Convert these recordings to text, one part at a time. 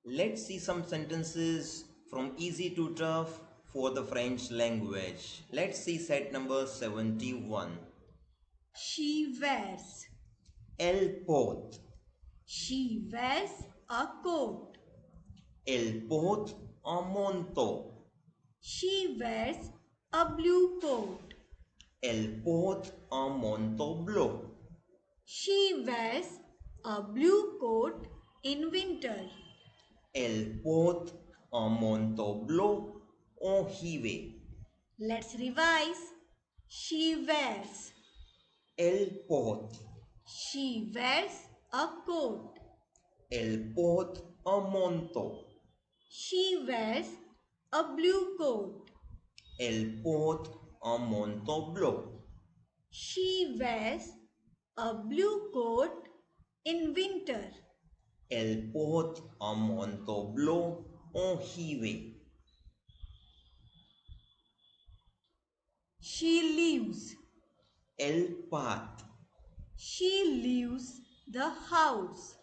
Let's see some sentences from easy to tough for the French language. Let's see set number 71. She wears. Elle porte. She wears a coat. Elle porte un manteau. She wears a blue coat. Elle porte un manteau bleu. She wears a blue coat in winter. Elle porte un manteau bleu en hiver. Let's revise. She wears. Elle porte. She wears a coat. Elle porte un manteau. She wears a blue coat. Elle porte un manteau bleu. She wears a blue coat in winter. Elle porte un manteau bleu en hiver. She leaves. Elle part. She leaves the house.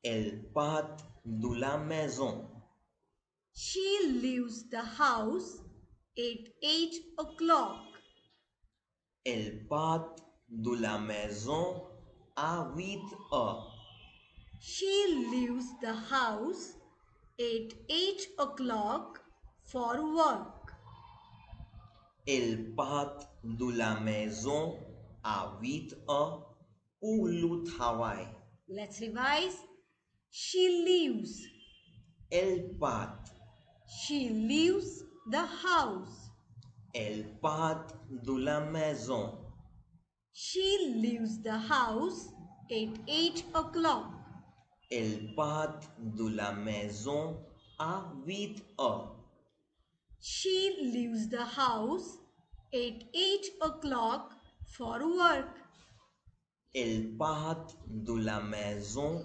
Elle part de la maison. She leaves the house at 8 o'clock. Elle part de la maison à 8 heures. She leaves the house at 8 o'clock for work. Elle part de la maison à 8 heures pour le travail. Let's revise. She leaves. Elle part. She leaves the house. Elle part de la maison. She leaves the house at 8 o'clock. Elle part de la maison à 8 heures. She leaves the house at 8 o'clock for work. Elle part de la maison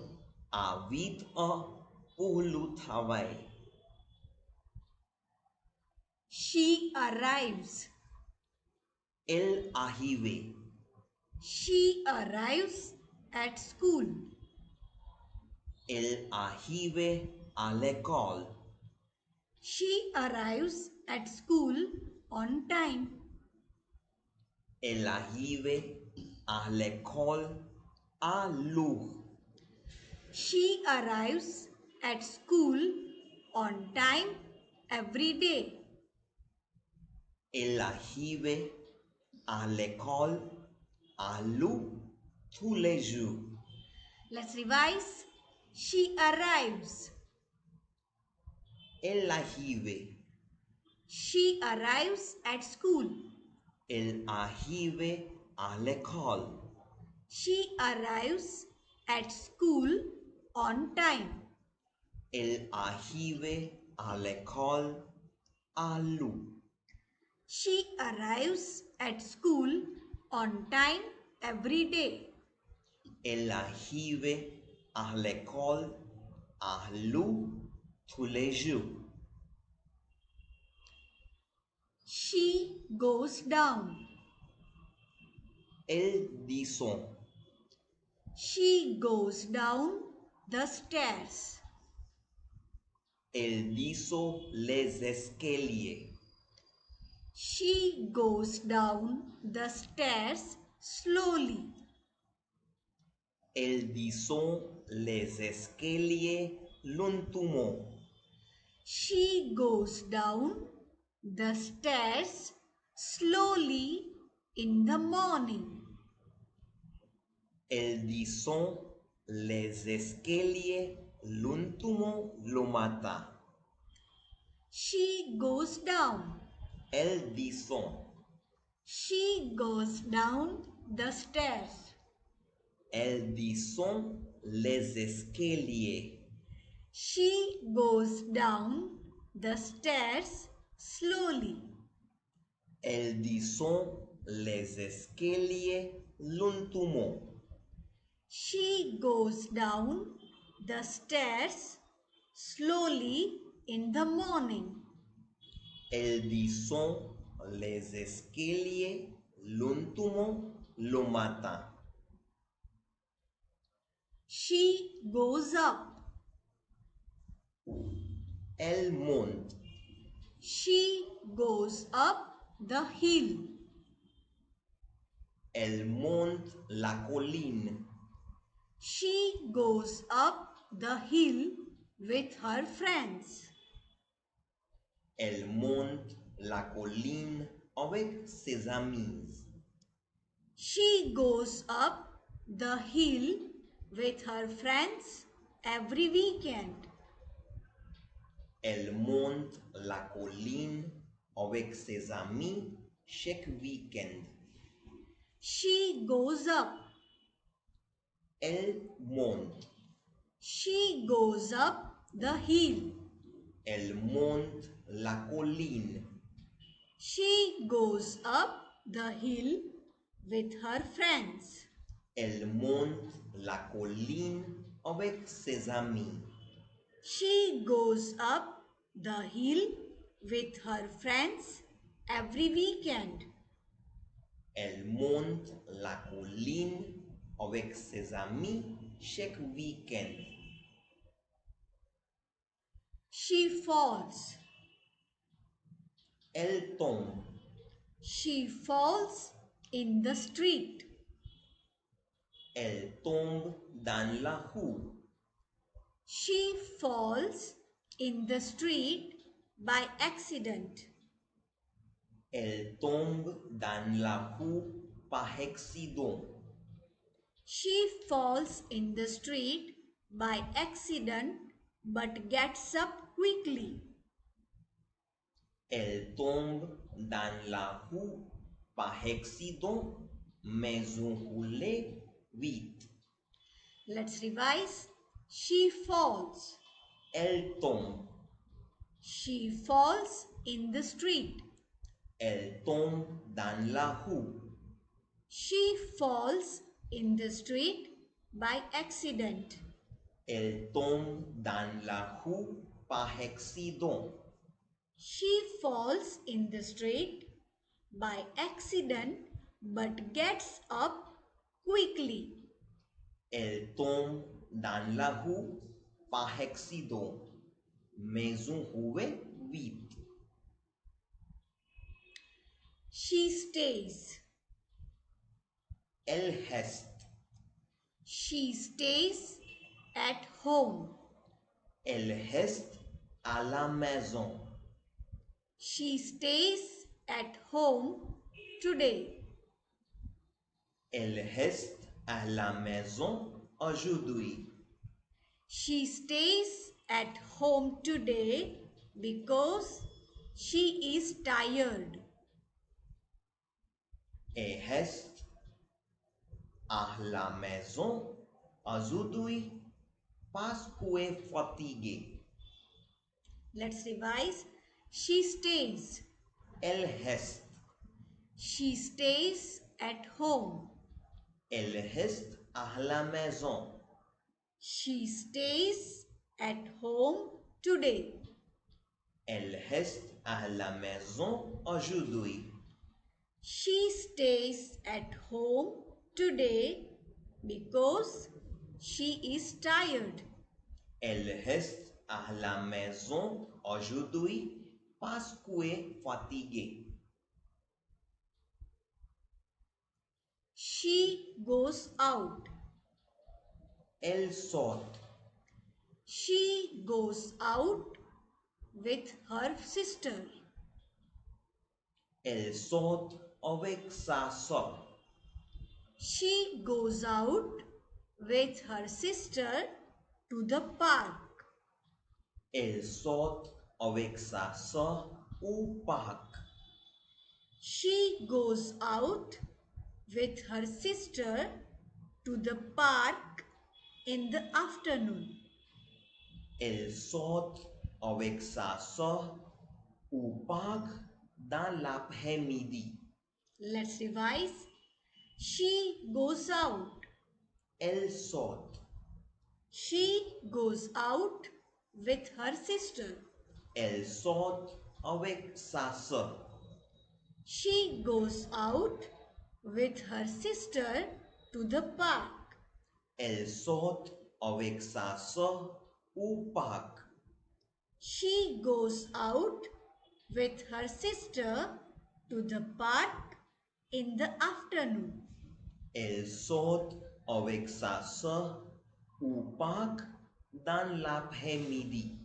à 8 heures pour le travail. She arrives. Elle arrive. She arrives at school. Elle arrive à l'école. She arrives at school on time. Elle arrive à l'école à l'heure. She arrives at school on time every day. Elle arrive à l'école à l'heure tous les jours. Let's revise. She arrives. Elle arrive. She arrives at school. Elle arrive à l'école. She arrives at school on time. Elle arrive à l'école à l'heure. She arrives at school on time every day. Elle arrive à l'école à l'heure tous les jours. She goes down. Elle descend. She goes down the stairs. Elle descend les escaliers. She goes down the stairs slowly. Elle descend les escaliers lentement. She goes down the stairs slowly in the morning. Elle descend les escaliers lentement le matin. She goes down. Elle descend. She goes down the stairs. Elle descend les escaliers. She goes down the stairs slowly. Elle descend les escaliers lentement. She goes down the stairs slowly in the morning. Elle descend les escaliers lentement le matin. She goes up. Elle monte. She goes up the hill. Elle monte la colline. She goes up the hill with her friends. Elle monte la colline avec ses amis. She goes up the hill with her friends every weekend. Elle monte la colline avec ses amis chaque week-end. She goes up. Elle monte. She goes up the hill. Elle monte la colline. She goes up the hill with her friends. Elle monte la colline avec ses amis. She goes up the hill with her friends every weekend. Elle monte la colline avec ses amis chaque week-end. She falls. Elle tombe. She falls in the street. Elle tombe dans la rue. She falls in the street by accident. Elle tombe dans la rue par accident. She falls in the street by accident but gets up quickly. Elle tombe dans la rue par accident, mais on roulait vite. Let's revise. She falls. Elle tombe. She falls in the street. Elle tombe dans la rue. She falls in the street by accident. Elle tombe dans la rue par accident. She falls in the street by accident but gets up quickly. Elle tombe dans la rue par accident, mais on roulait vite. She stays. Elle reste. She stays at home. Elle reste à la maison. She stays at home today. Elle reste à la maison aujourd'hui. She stays at home today because she is tired. Elle reste à la maison aujourd'hui parce qu'elle est fatiguée. Let's revise. She stays. Elle reste. She stays at home. Elle reste à la maison. She stays at home today. Elle reste à la maison aujourd'hui. She stays at home today because she is tired. Elle reste à la maison aujourd'hui parce qu'elle est fatiguée. She goes out. Elle sort. She goes out with her sister. Elle sort avec sa sœur. She goes out with her sister to the park. Elle sort avec sa sœur au parc. She goes out with her sister to the park in the afternoon. Elle sort avec sa sœur au parc dans l'après-midi. Let's revise. She goes out. Elle sort. She goes out with her sister. Elle sort avec sa sœur. She goes out with her sister to the park. Elle sort avec sa sœur au parc. She goes out with her sister to the park in the afternoon. Elle sort avec sa sœur au parc dans l'après-midi.